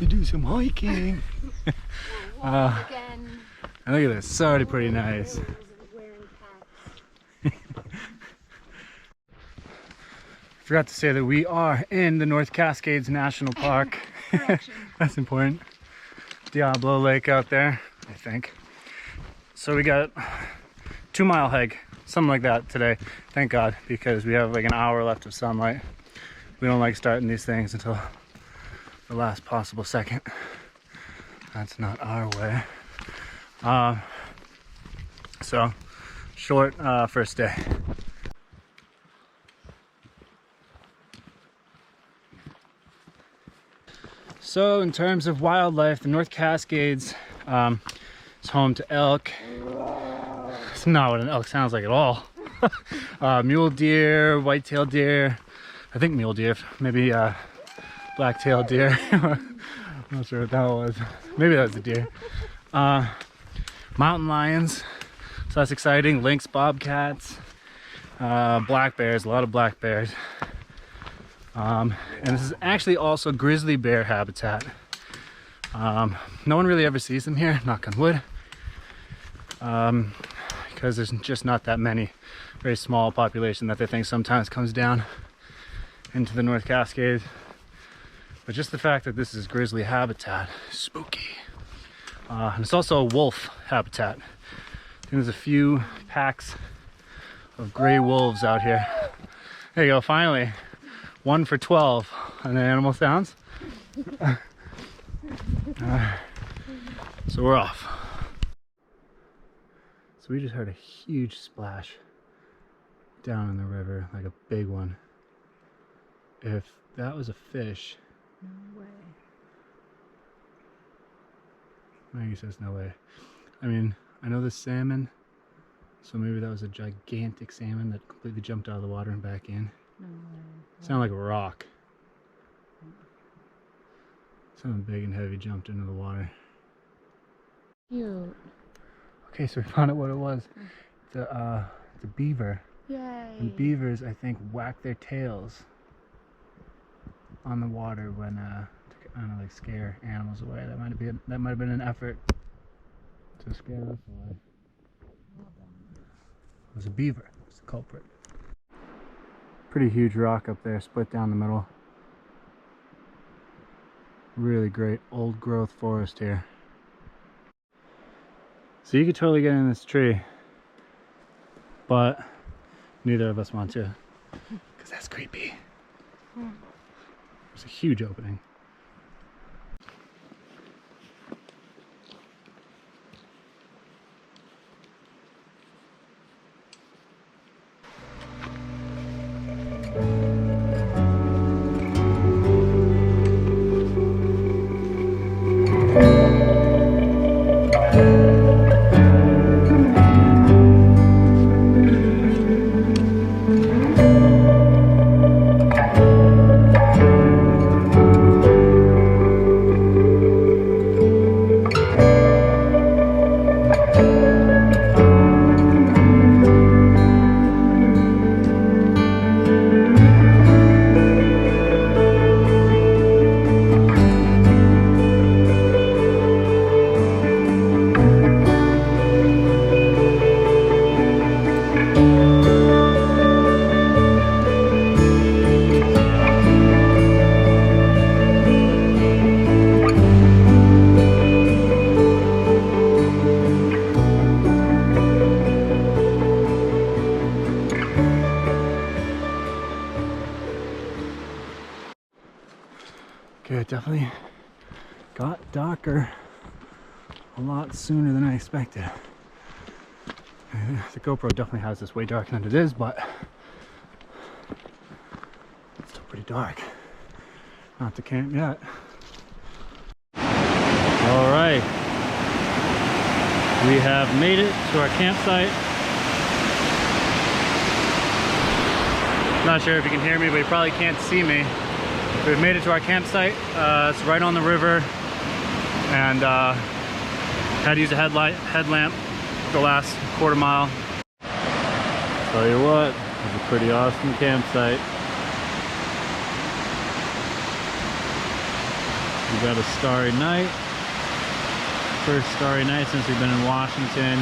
to do some hiking. And look at this, it's already pretty nice. Forgot to say that we are in the North Cascades National Park. That's important. Diablo Lake out there, I think. So we got 2 mile hike, something like that today. Thank God, because we have like an hour left of sunlight. We don't like starting these things until the last possible second. That's not our way. So short first day. So in terms of wildlife, the North Cascades is home to elk. It's not what an elk sounds like at all. Mule deer, white-tailed deer, I think mule deer, maybe black-tailed deer. I'm not sure what that was. Maybe that was a deer. Mountain lions, so that's exciting. Lynx, bobcats, black bears, a lot of black bears. And this is actually also grizzly bear habitat. No one really ever sees them here, knock on wood, because there's just not that many. Very small population that they think sometimes comes down into the North Cascades. But just the fact that this is grizzly habitat is spooky. And it's also a wolf habitat. I think there's a few packs of gray wolves out here. There you go, finally. 1 for 12 on the animal sounds. So we're off. So we just heard a huge splash down in the river, like a big one. If that was a fish. No way. Maggie says no way. I mean, I know there's salmon, so maybe that was a gigantic salmon that completely jumped out of the water and back in. No way. Sounded like a rock. Something big and heavy jumped into the water. Cute. Okay, so we found out what it was. It's a beaver. Yay. And beavers, I think, whack their tails on the water when to kind of like scare animals away. That might have been an effort to scare us away. It was a beaver. It's the culprit. Pretty huge rock up there, split down the middle. Really great old growth forest here. So you could totally get in this tree, but neither of us want to, because that's creepy. There's a huge opening. Okay, it definitely got darker a lot sooner than I expected. The GoPro definitely has this way darker than it is, but it's still pretty dark. Not to camp yet. All right, we have made it to our campsite. Not sure if you can hear me, but you probably can't see me. We've made it to our campsite. It's right on the river, and had to use a headlamp the last quarter mile. Tell you what, it's a pretty awesome campsite. We got a starry night. First starry night since we've been in Washington.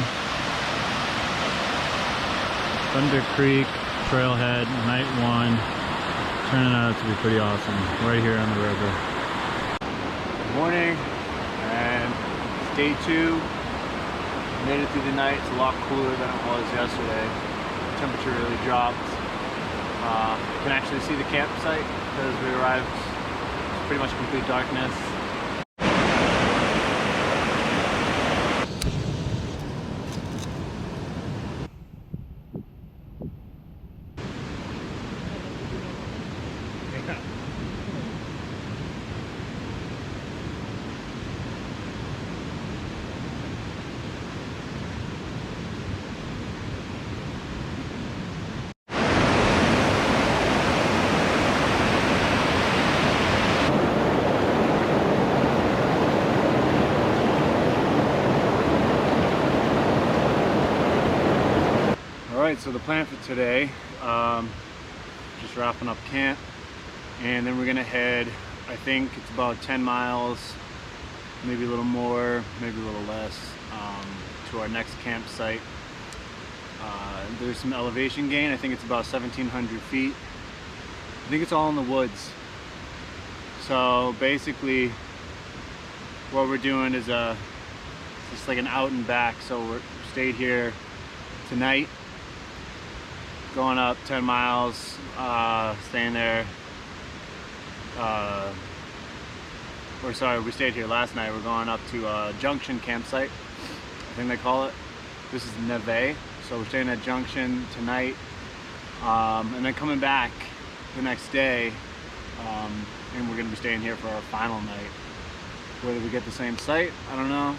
Thunder Creek, Trailhead, night 1. Turning out to be pretty awesome, right here on the river. Good morning, and it's day 2. Made it through the night. It's a lot cooler than it was yesterday. The temperature really dropped. You can actually see the campsite because we arrived in pretty much complete darkness. Alright, so the plan for today, just wrapping up camp, and then we're gonna head, I think it's about 10 miles, maybe a little more, maybe a little less, to our next campsite. There's some elevation gain. I think it's about 1,700 feet. I think it's all in the woods. So basically what we're doing is just like an out and back. So we're stayed here tonight, going up 10 miles, staying there, or sorry, we stayed here last night. We're going up to Junction Campsite, I think they call it. This is Neve, so we're staying at Junction tonight, and then coming back the next day, and we're gonna be staying here for our final night. Whether we get the same site, I don't know.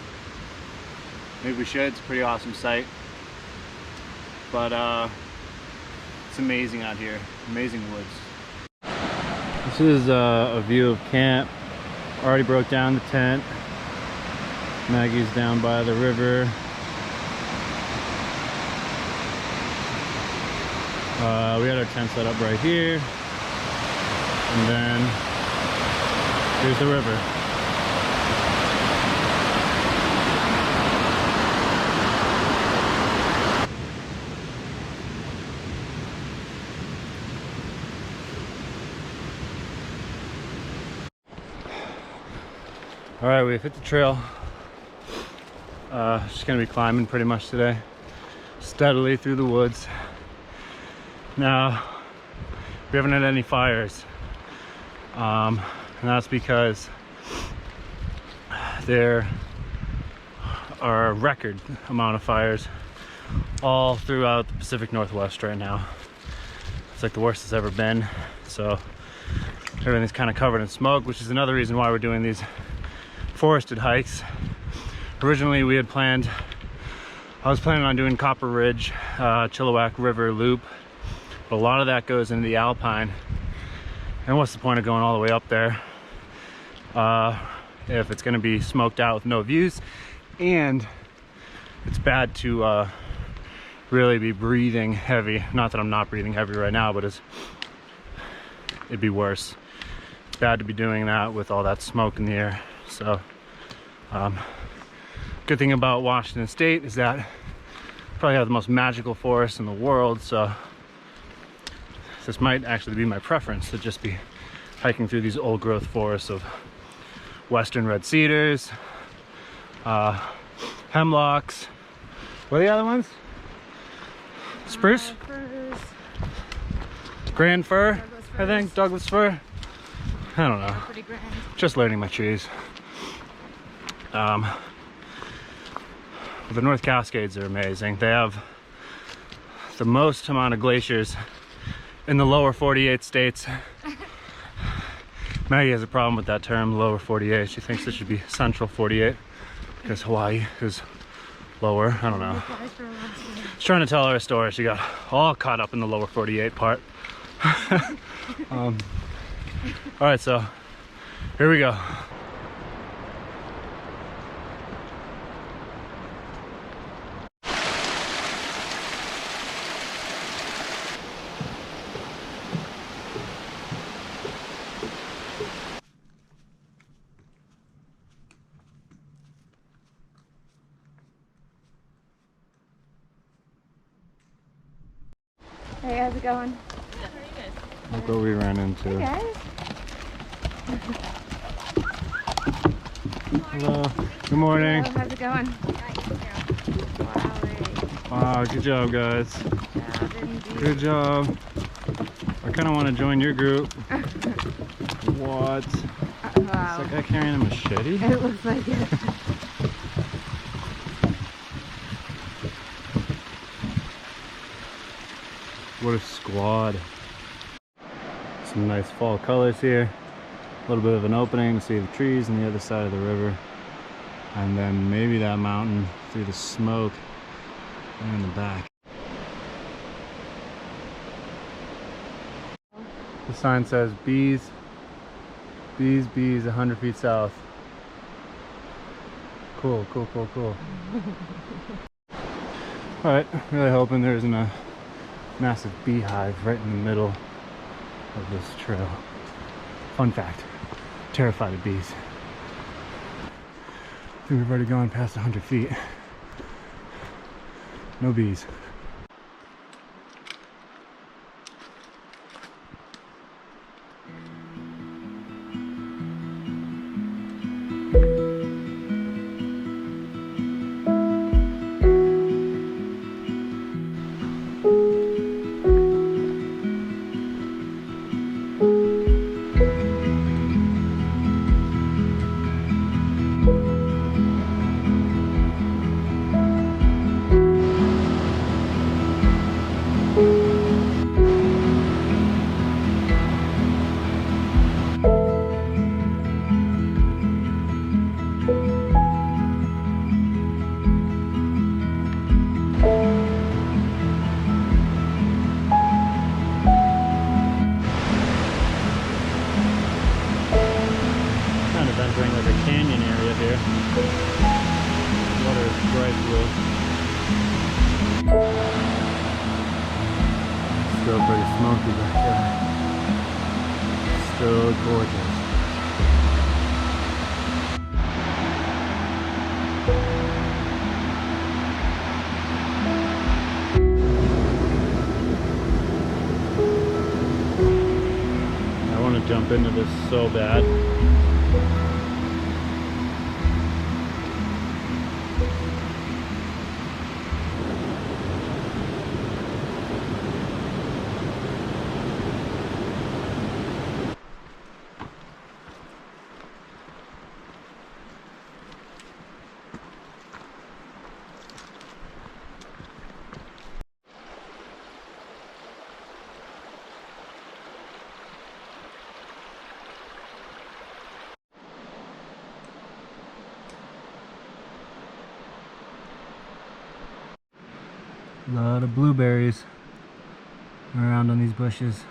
Maybe we should. It's a pretty awesome site, but it's amazing out here, amazing woods. This is a view of camp. Already broke down the tent. Maggie's down by the river. We had our tent set up right here, and then here's the river. All right, we've hit the trail. Just gonna be climbing pretty much today, steadily through the woods. Now, we haven't had any fires, and that's because there are a record amount of fires all throughout the Pacific Northwest right now. It's like the worst it's ever been. So everything's kind of covered in smoke, which is another reason why we're doing these forested hikes. Originally I was planning on doing Copper Ridge, Chilliwack River Loop, but a lot of that goes into the Alpine, and what's the point of going all the way up there if it's going to be smoked out with no views, and it's bad to really be breathing heavy. Not that I'm not breathing heavy right now, but it'd be worse. It's bad to be doing that with all that smoke in the air. So good thing about Washington State is that probably have the most magical forest in the world, so this might actually be my preference, to just be hiking through these old growth forests of western red cedars, hemlocks. What are the other ones? Spruce? Firs. Grand fir, I think. Douglas fir. I don't know. Pretty grand. Just learning my trees. The North Cascades are amazing. They have the most amount of glaciers in the lower 48 states. Maggie has a problem with that term, lower 48. She thinks it should be central 48 because Hawaii is lower. I don't know. She's trying to tell her a story. She got all caught up in the lower 48 part. All right, so here we go. Hey, how's it going? Good, how are you guys? Look what we ran into. Hey guys. Hello. Good morning. Hello, how's it going? Wow, good job, guys. Good job. I kind of want to join your group. What? Wow. Is that guy carrying a machete? It looks like it. What a squad. Some nice fall colors here. A little bit of an opening to see the trees on the other side of the river. And then maybe that mountain through the smoke and in the back. The sign says bees, 100 feet south. Cool. Alright, really hoping there isn't a massive beehive right in the middle of this trail. Fun fact, terrified of bees. I think we've already gone past 100 feet. No bees. Entering like a canyon area here. Water is bright blue. Still pretty smoky back there. Still gorgeous. I want to jump into this so bad. A lot of blueberries around on these bushes.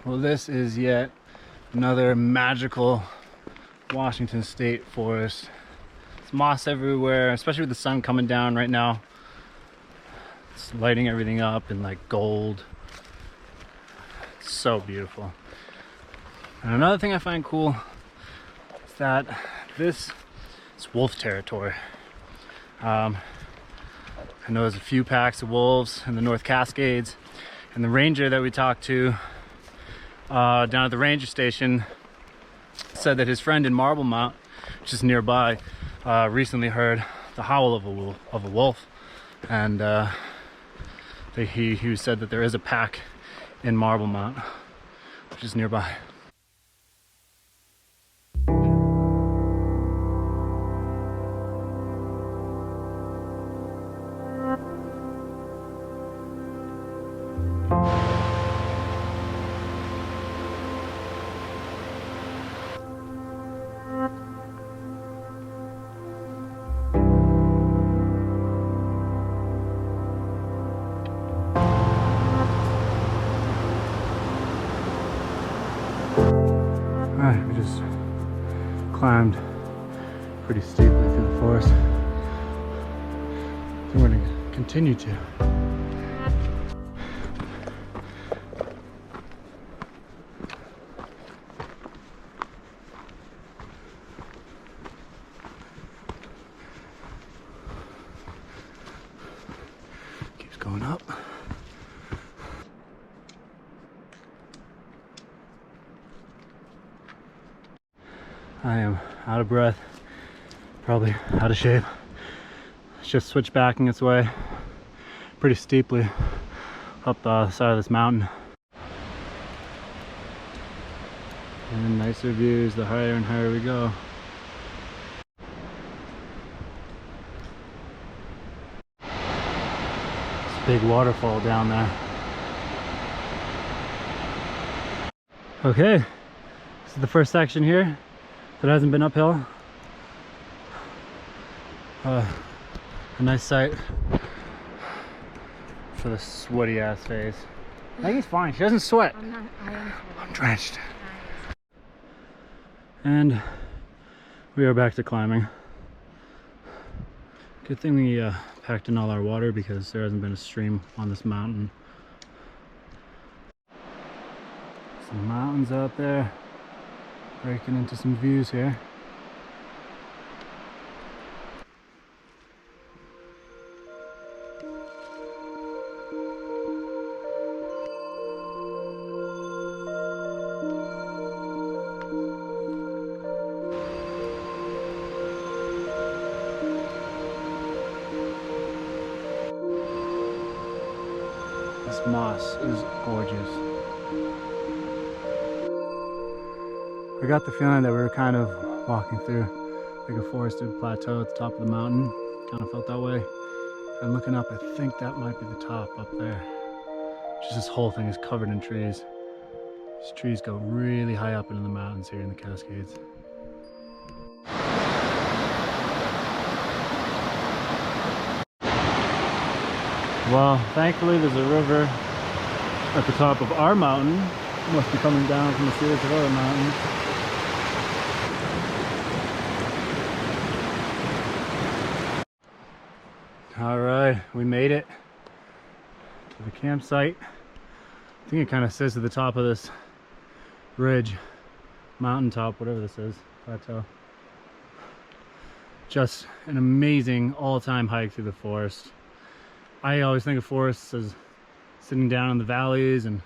Well, this is yet another magical Washington State forest. It's moss everywhere, especially with the sun coming down right now. It's lighting everything up in like gold. It's so beautiful. And another thing I find cool is that this is wolf territory. I know there's a few packs of wolves in the North Cascades, and the ranger that we talked to down at the ranger station said that his friend in Marble Mount, which is nearby, recently heard the howl of a wolf, and he said that there is a pack in Marble Mount, which is nearby. Alright, we just climbed pretty steeply through the forest. And we're going to continue to. Keeps going up. I am out of breath, probably out of shape. It's just switchbacking its way pretty steeply up the side of this mountain. And nicer views the higher and higher we go. It's a big waterfall down there. Okay, this is the first section here that hasn't been uphill. A nice sight for the sweaty ass face. I think he's fine. She doesn't sweat. I am sweating. I'm drenched. Nice. And we are back to climbing. Good thing we packed in all our water because there hasn't been a stream on this mountain. Some mountains out there. Breaking into some views here. This moss is gorgeous. I got the feeling that we were kind of walking through like a forested plateau at the top of the mountain. Kind of felt that way. And looking up, I think that might be the top up there. Just this whole thing is covered in trees. These trees go really high up into the mountains here in the Cascades. Well, thankfully there's a river at the top of our mountain. It must be coming down from a series of other mountains. All right, we made it to the campsite. I think it kind of says to the top of this ridge, mountaintop, whatever this is, plateau. Just an amazing all-time hike through the forest. I always think of forests as sitting down in the valleys, and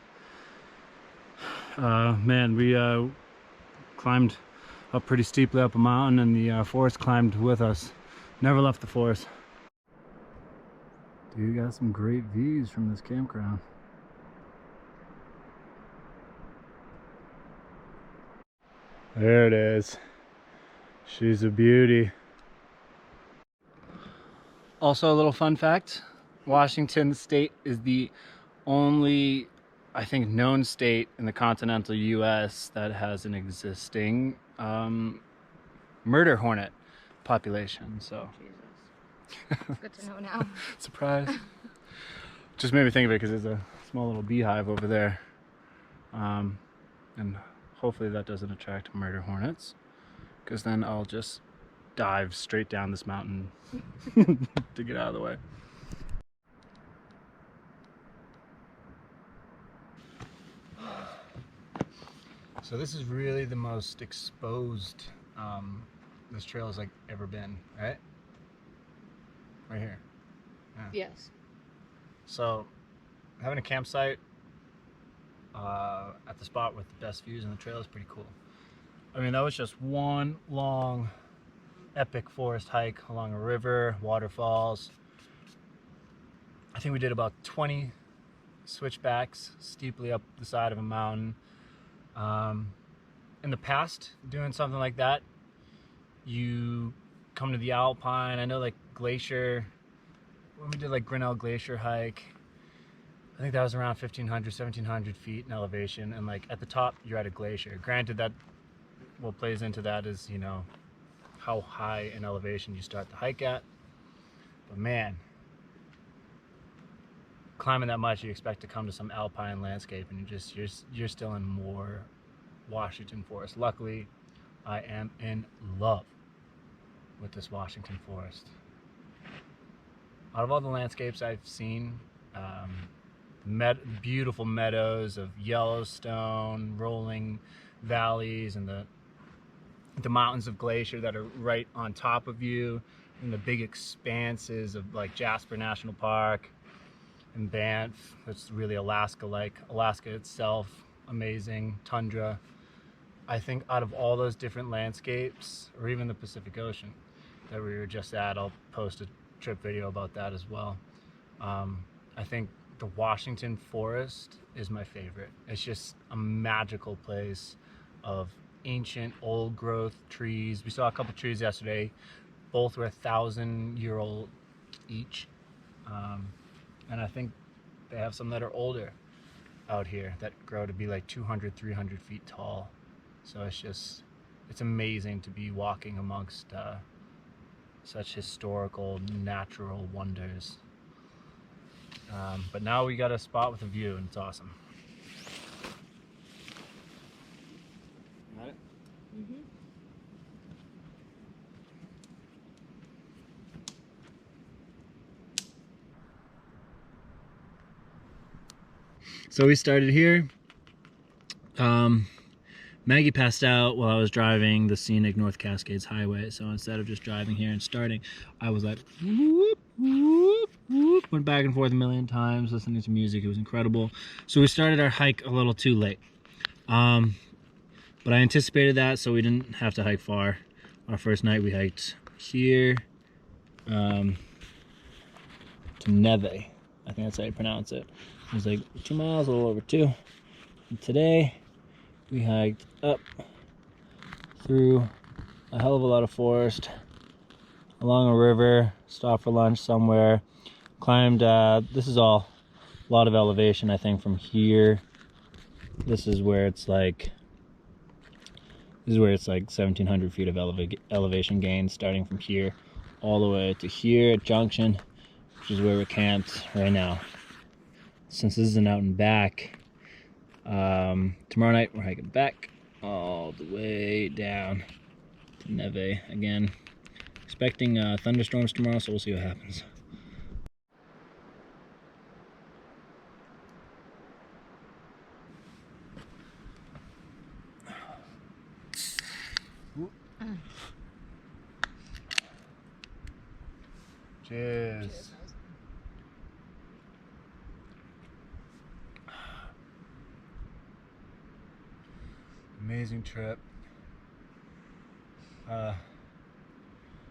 man, we climbed up pretty steeply up a mountain, and the forest climbed with us. Never left the forest. Dude, got some great views from this campground. There it is. She's a beauty. Also, a little fun fact. Washington State is the only, I think, known state in the continental US that has an existing murder hornet population. So, Jesus. Good to know now. surprise. Just made me think of it because there's a small little beehive over there. And hopefully that doesn't attract murder hornets, because then I'll just dive straight down this mountain to get out of the way. So this is really the most exposed this trail has like ever been, right? Right here. Yeah. Yes. So having a campsite at the spot with the best views on the trail is pretty cool. I mean, that was just one long epic forest hike along a river, waterfalls. I think we did about 20 switchbacks steeply up the side of a mountain. In the past, doing something like that, you come to the Alpine. I know, like Glacier, when we did like Grinnell Glacier hike, I think that was around 1,500, 1,700 feet in elevation, and like at the top you're at a glacier. Granted, that what plays into that is, you know, how high in elevation you start the hike at. But man, climbing that much, you expect to come to some alpine landscape, and you're still in more Washington forest. Luckily, I am in love with this Washington forest. Out of all the landscapes I've seen, beautiful meadows of Yellowstone, rolling valleys, and the mountains of glacier that are right on top of you, and the big expanses of like Jasper National Park and Banff. It's really Alaska-like. Alaska itself, amazing tundra. I think out of all those different landscapes, or even the Pacific Ocean that we were just at, I'll post a trip video about that as well. I think the Washington forest is my favorite. It's just a magical place of ancient old growth trees. We saw a couple trees yesterday. Both were 1,000-year-old each. And I think they have some that are older out here that grow to be like 200, 300 feet tall. So it's amazing to be walking amongst such historical, natural wonders. But now we got a spot with a view, and it's awesome. Got it? Mm-hmm. So we started here. Maggie passed out while I was driving the scenic North Cascades Highway. So instead of just driving here and starting, I was like, whoop, whoop, whoop, went back and forth a million times listening to music. It was incredible. So we started our hike a little too late. But I anticipated that, so we didn't have to hike far. Our first night we hiked here to Neve. I think that's how you pronounce it. It was like 2 miles, a little over 2. And today we hiked up through a hell of a lot of forest, along a river, stopped for lunch somewhere, climbed, this is all a lot of elevation, I think, from here. This is where it's like 1,700 feet of elevation gain, starting from here all the way to here at Junction, which is where we're camped right now. Since this is an out and back, tomorrow night we're hiking back all the way down to Neve again. Expecting thunderstorms tomorrow, so we'll see what happens. Cheers. Amazing trip.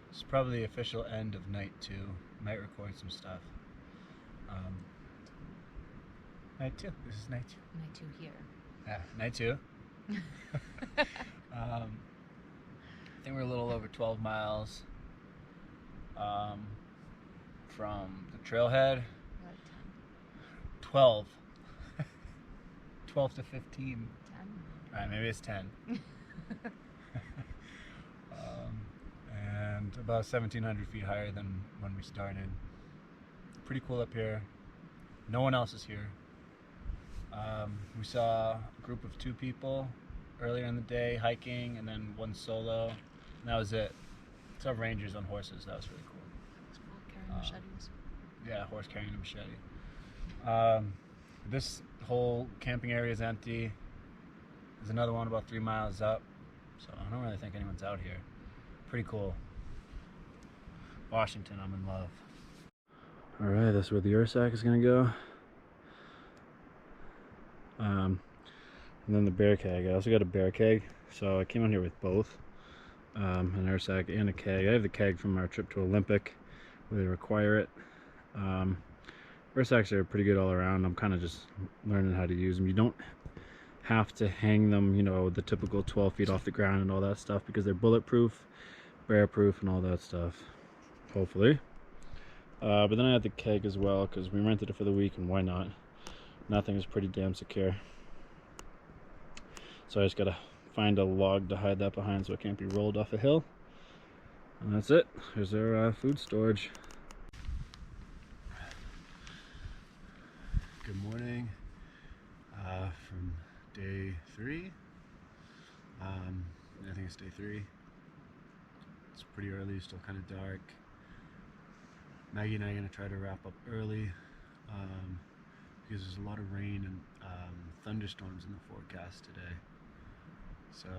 It's probably the official end of night 2. Might record some stuff. Night 2. This is night 2. Night 2 here. Yeah, night 2. I think we're a little over 12 miles from the trailhead. 12. 12 to 15. 10. Alright, maybe it's 10. And about 1,700 feet higher than when we started. Pretty cool up here. No one else is here. We saw a group of 2 people earlier in the day hiking, and then 1 solo, and that was it. Saw rangers on horses. That was really cool. Carrying machetes. Yeah, horse carrying a machete. This whole camping area is empty. There's another one about 3 miles up, so I don't really think anyone's out here. Pretty cool. Washington, I'm in love. Alright, that's where the Ursack is gonna go. And then the bear keg. I also got a bear keg, so I came on here with both. An Ursack and a keg. I have the keg from our trip to Olympic, where they require it. Ursacks are pretty good all around. I'm kind of just learning how to use them. You don't have to hang them, you know, the typical 12 feet off the ground and all that stuff, because they're bulletproof, bear proof, and all that stuff, hopefully. But then I had the keg as well, because we rented it for the week, and why not? Nothing is pretty damn secure. So I just gotta find a log to hide that behind so it can't be rolled off a hill. And that's it. Here's our food storage. Good morning from day 3. I think it's day 3. It's pretty early, still kind of dark. Maggie and I are going to try to wrap up early because there's a lot of rain and thunderstorms in the forecast today. So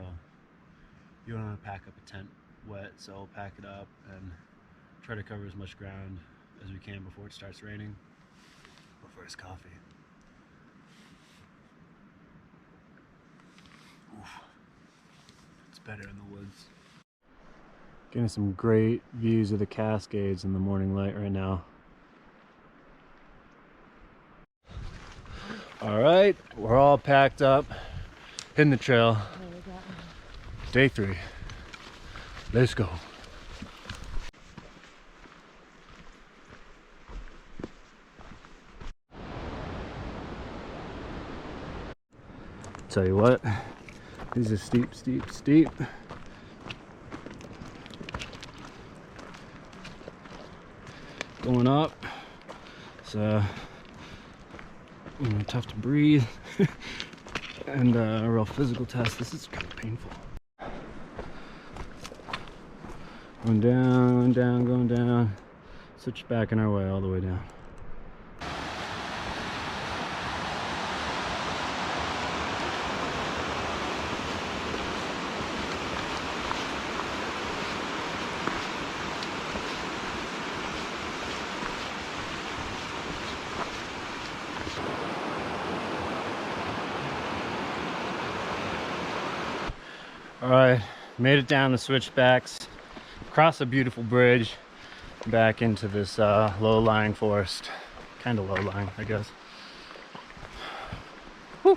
you don't want to pack up a tent wet, so I'll pack it up and try to cover as much ground as we can before it starts raining. But first, coffee. Oof. It's better in the woods. Getting some great views of the Cascades in the morning light right now. All right, we're all packed up, hitting the trail. Day 3. Let's go. Tell you what, these are steep, steep, steep. Going up, so tough to breathe, and a real physical test. This is kind of painful. Going down, down, going down. Switch back in our way all the way down. All right, made it down the switchbacks, across a beautiful bridge, back into this low-lying forest. Kind of low-lying, I guess. Woo.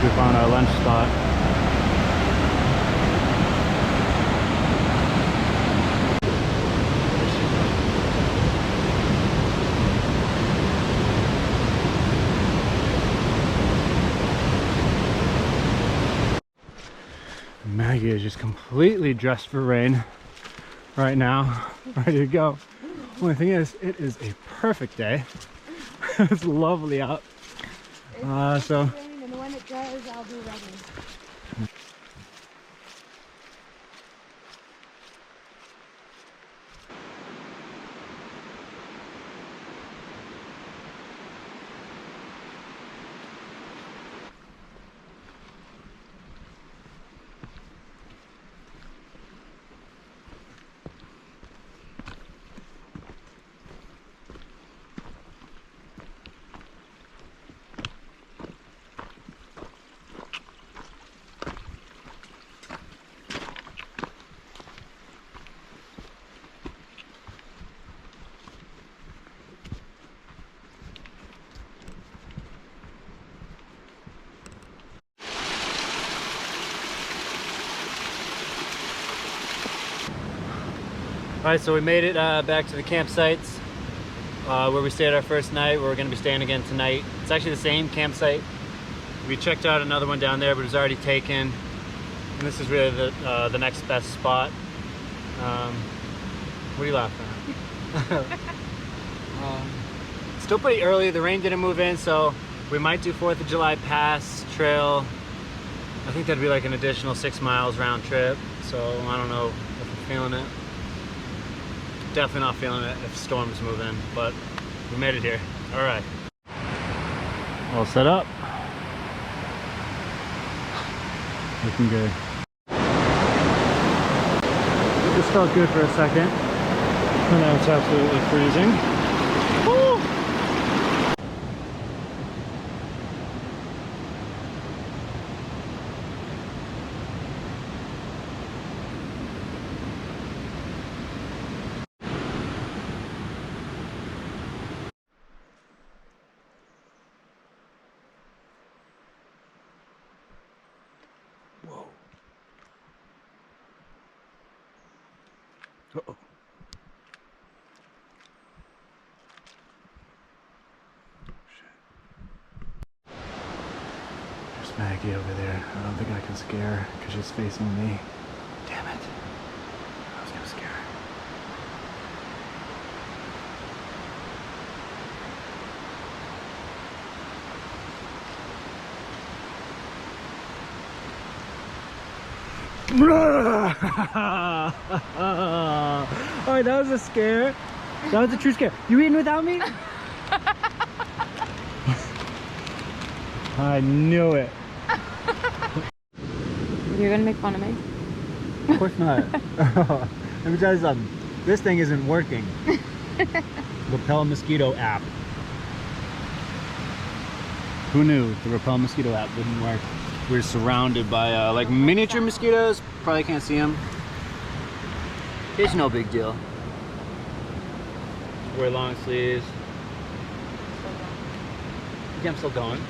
We found our lunch spot. Maggie is just completely dressed for rain right now, ready to go. Only thing is, it is a perfect day. It's lovely out. So And when it dries, I'll be ready. Alright, so we made it back to the campsites where we stayed our first night. We're going to be staying again tonight. It's actually the same campsite. We checked out another one down there, but it was already taken. And this is really the next best spot. What are you laughing at? Still pretty early. The rain didn't move in, so we might do 4th of July Pass Trail. I think that'd be like an additional 6 miles round trip. So I don't know if I'm feeling it. Definitely not feeling it if storms move in, but we made it here. All right. All set up. Looking good. This felt good for a second. And now it's absolutely freezing. Woo! Uh-oh. There's Maggie over there. I don't think I can scare her because she's facing me. Damn it. I was gonna scare her. Alright, that was a scare. That was a true scare. You eating without me? I knew it. You're gonna make fun of me? Of course not. Let me tell you something. This thing isn't working. Repel Mosquito app. Who knew the Repel Mosquito app wouldn't work? We're surrounded by like miniature mosquitoes. Probably can't see them. It's no big deal. Wear long sleeves. Yeah, I'm still going.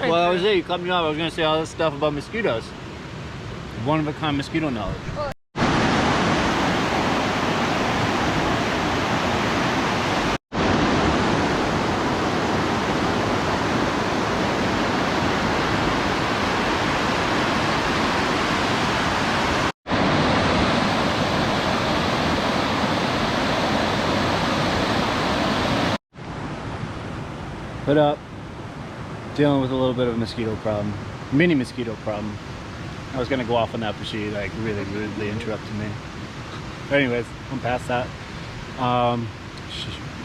Well, I was there, you cut me off. I was going to say all this stuff about mosquitoes. One of a kind mosquito knowledge. Put up. Dealing with a little bit of a mosquito problem. Mini mosquito problem. I was gonna go off on that, but she like really rudely interrupted me. But anyways, I'm past that. What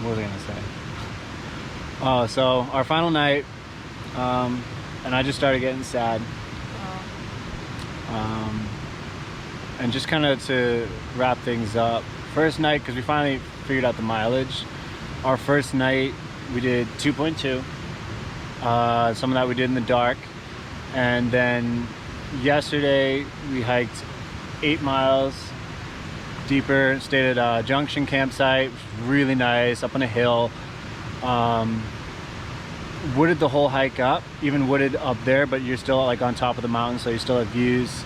was I gonna say? So our final night, and I just started getting sad. And just kind of to wrap things up. First night, because we finally figured out the mileage. Our first night, we did 2.2. Some of that we did in the dark, and then yesterday we hiked 8 miles deeper, stayed at Junction Campsite, really nice, up on a hill. Wooded the whole hike up, even wooded up there, but you're still like on top of the mountain, so you still have views.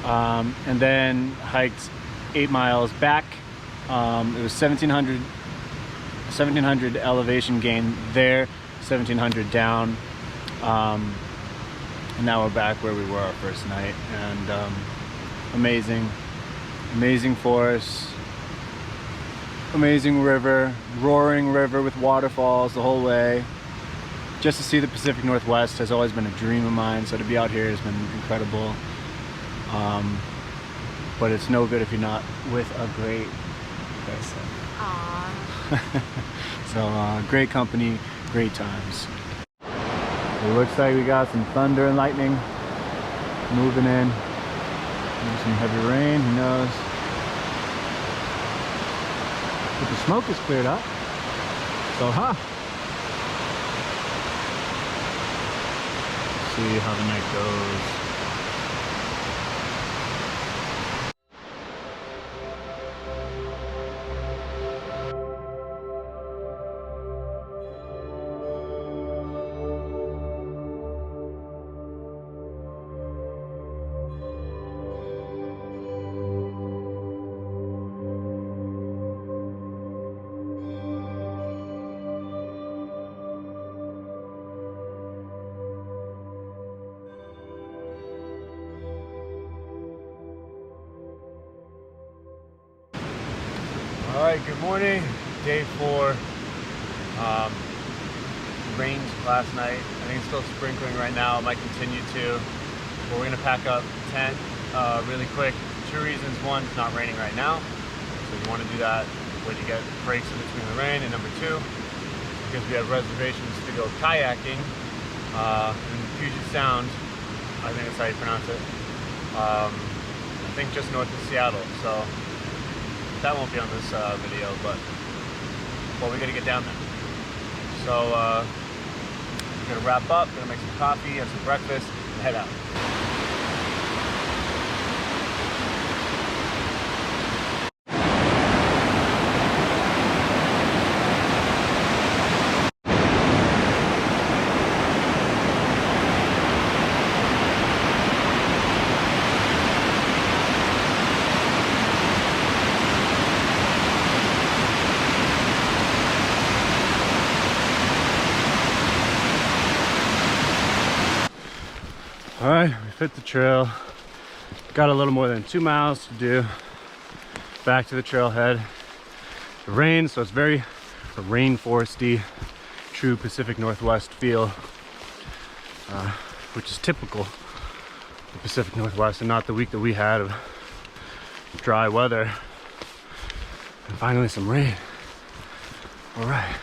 And then hiked 8 miles back. It was 1700 elevation gain there, 1700 down, and now we're back where we were our first night. And amazing forest, amazing river, roaring river with waterfalls the whole way. Just to see the Pacific Northwest has always been a dream of mine, so to be out here has been incredible. But it's no good if you're not with a great person. So great company, great times. It looks like we got some thunder and lightning moving in. Maybe some heavy rain, who knows. But the smoke is cleared up. So see how the night goes. All right, good morning. Day 4. Rained last night. I think it's still sprinkling right now. It might continue to. But we're gonna pack up the tent really quick. 2 reasons. 1, it's not raining right now, so you want to do that when you get breaks in between the rain. And number 2, because we have reservations to go kayaking in Puget Sound. I think that's how you pronounce it. I think just north of Seattle. So that won't be on this video, but we gotta get down there. So we're gonna wrap up, gonna make some coffee, have some breakfast, and head out. All right, we fit the trail. Got a little more than 2 miles to do back to the trailhead. It rains, so it's very rainforesty, true Pacific Northwest feel, which is typical of the Pacific Northwest, and not the week that we had of dry weather and finally some rain. All right.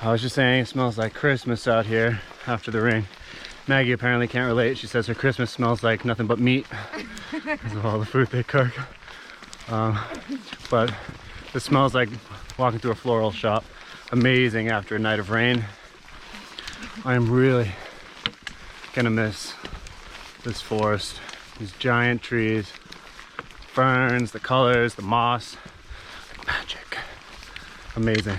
I was just saying it smells like Christmas out here after the rain. Maggie apparently can't relate. She says her Christmas smells like nothing but meat because of all the food they cook. But this smells like walking through a floral shop. Amazing after a night of rain. I'm really gonna miss this forest. These giant trees, ferns, the colors, the moss, like magic. Amazing.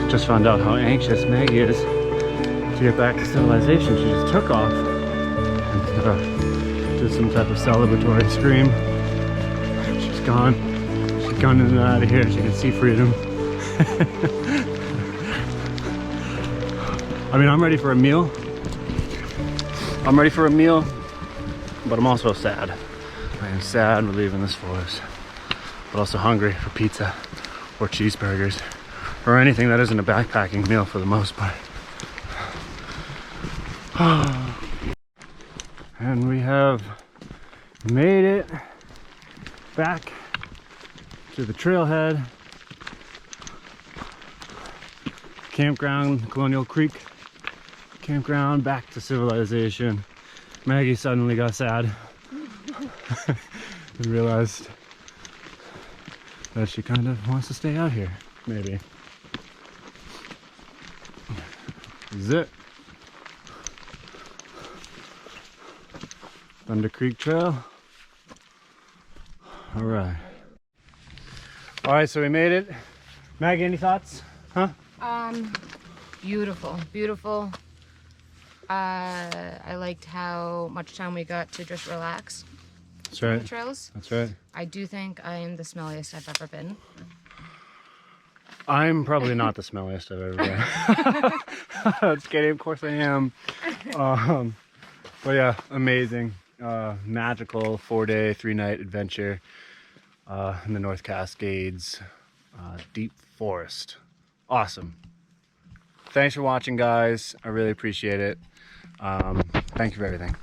Just found out how anxious Maggie is to get back to civilization. She just took off and did some type of celebratory scream. She's gone. She's gunning it out of here. She can see freedom. I mean, I'm ready for a meal. I'm ready for a meal, but I'm also sad. I am sad we're leaving this forest, but also hungry for pizza or cheeseburgers. Or anything that isn't a backpacking meal for the most part. And we have made it back to the trailhead. Campground, Colonial Creek campground, back to civilization. Maggie suddenly got sad and realized that she kind of wants to stay out here, maybe. This is it. Thunder Creek Trail. All right. All right, so we made it. Maggie, any thoughts? Huh? Beautiful, beautiful. I liked how much time we got to just relax. That's right. The trails. That's right. I do think I am the smelliest I've ever been. I'm probably not the smelliest I've ever been. Just kidding, of course I am. But yeah, amazing. Magical 4-day, 3-night adventure in the North Cascades, deep forest. Awesome. Thanks for watching, guys. I really appreciate it. Thank you for everything.